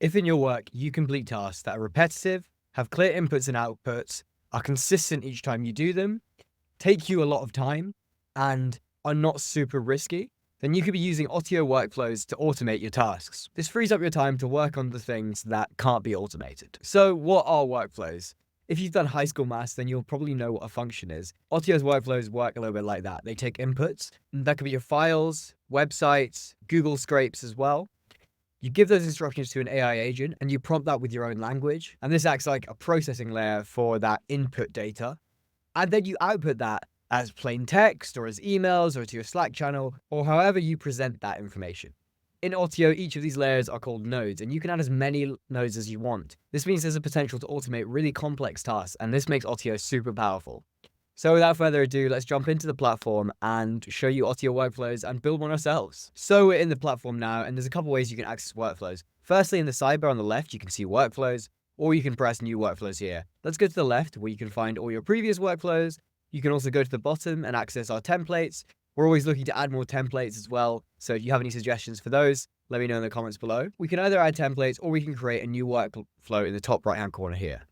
If in your work you complete tasks that are repetitive, have clear inputs and outputs, are consistent each time you do them, take you a lot of time, and are not super risky, then you could be using Otio Workflows to automate your tasks. This frees up your time to work on the things that can't be automated. So what are workflows? If you've done high school maths, then you'll probably know what a function is. Otio's workflows work a little bit like that. They take inputs, and that could be your files, websites, Google scrapes as well. You give those instructions to an AI agent and you prompt that with your own language. And this acts like a processing layer for that input data. And then you output that as plain text or as emails or to your Slack channel or however you present that information. In Otio, each of these layers are called nodes, and you can add as many nodes as you want. This means there's a potential to automate really complex tasks, and this makes Otio super powerful. So without further ado, let's jump into the platform and show you Otio Workflows and build one ourselves. So we're in the platform now, and there's a couple ways you can access workflows. Firstly, in the sidebar on the left, you can see workflows, or you can press new workflows here. Let's go to the left where you can find all your previous workflows. You can also go to the bottom and access our templates. We're always looking to add more templates as well. So if you have any suggestions for those, let me know in the comments below. We can either add templates or we can create a new workflow in the top right-hand corner here.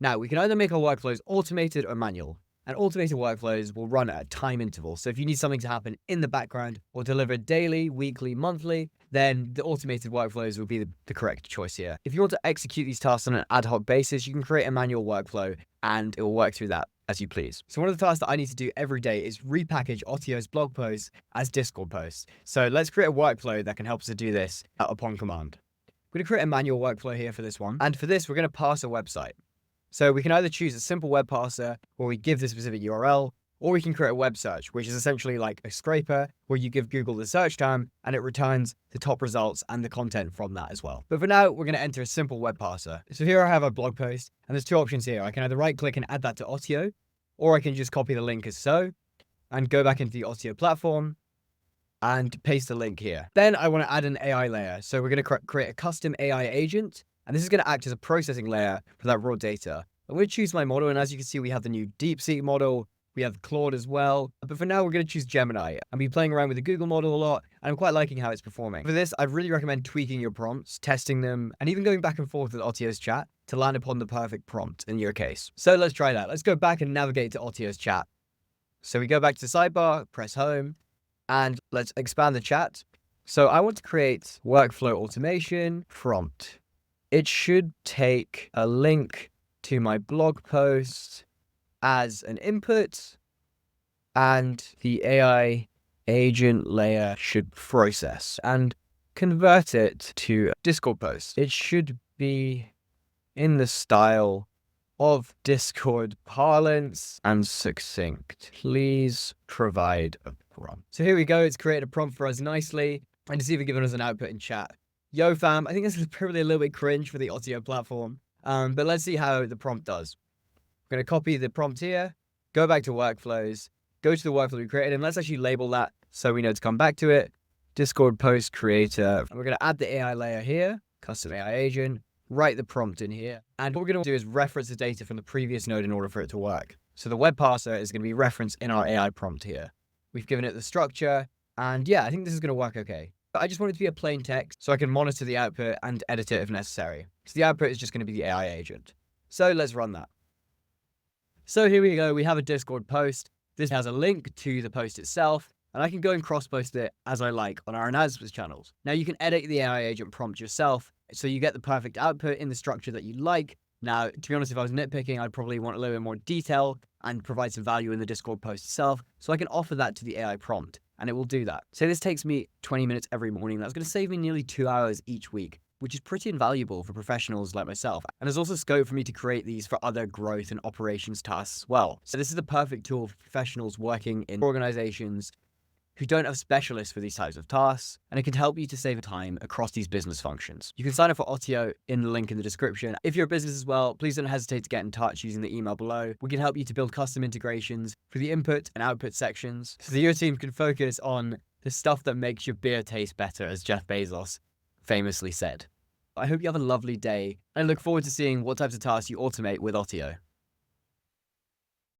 Now, we can either make our workflows automated or manual, and automated workflows will run at a time interval. So if you need something to happen in the background or delivered daily, weekly, monthly, then the automated workflows will be the correct choice here. If you want to execute these tasks on an ad hoc basis, you can create a manual workflow and it will work through that as you please. So one of the tasks that I need to do every day is repackage Otio's blog posts as Discord posts. So let's create a workflow that can help us to do this upon command. We're going to create a manual workflow here for this one. And for this, we're going to parse a website. So we can either choose a simple web parser where we give the specific URL, or we can create a web search, which is essentially like a scraper where you give Google the search term and it returns the top results and the content from that as well. But for now, we're going to enter a simple web parser. So here I have a blog post and there's two options here. I can either right click and add that to Otio, or I can just copy the link as so and go back into the Otio platform and paste the link here. Then I want to add an AI layer. So we're going to create a custom AI agent. And this is going to act as a processing layer for that raw data. I'm going to choose my model. And as you can see, we have the new DeepSeek model. We have Claude as well. But for now, we're going to choose Gemini. I've been playing around with the Google model a lot, and I'm quite liking how it's performing. For this, I'd really recommend tweaking your prompts, testing them, and even going back and forth with Otio's chat to land upon the perfect prompt in your case. So let's try that. Let's go back and navigate to Otio's chat. So we go back to the sidebar, press home, and let's expand the chat. So I want to create workflow automation prompt. It should take a link to my blog post as an input, and the AI agent layer should process and convert it to a Discord post. It should be in the style of Discord parlance and succinct. Please provide a prompt. So here we go. It's created a prompt for us nicely, and it's even given us an output in chat. Yo fam, I think this is probably a little bit cringe for the Otio platform, but let's see how the prompt does. We're going to copy the prompt here, go back to workflows, go to the workflow we created, and let's actually label that so we know to come back to it. Discord post creator. And we're going to add the AI layer here, custom AI agent, write the prompt in here. And what we're going to do is reference the data from the previous node in order for it to work. So the web parser is going to be referenced in our AI prompt here. We've given it the structure, and yeah, I think this is going to work okay. I just want it to be a plain text so I can monitor the output and edit it if necessary. So the output is just going to be the AI agent. So let's run that. So here we go. We have a Discord post. This has a link to the post itself, and I can go and cross-post it as I like on our announcements channels. Now you can edit the AI agent prompt yourself, so you get the perfect output in the structure that you like. Now, to be honest, if I was nitpicking, I'd probably want a little bit more detail and provide some value in the Discord post itself, so I can offer that to the AI prompt. And it will do that. So this takes me 20 minutes every morning. That's going to save me nearly 2 hours each week, which is pretty invaluable for professionals like myself. And there's also scope for me to create these for other growth and operations tasks as well. So this is the perfect tool for professionals working in organizations who don't have specialists for these types of tasks, and it can help you to save time across these business functions. You can sign up for Otio in the link in the description. If you're a business as well, please don't hesitate to get in touch using the email below. We can help you to build custom integrations for the input and output sections so that your team can focus on the stuff that makes your beer taste better, as Jeff Bezos famously said. I hope you have a lovely day, and I look forward to seeing what types of tasks you automate with Otio.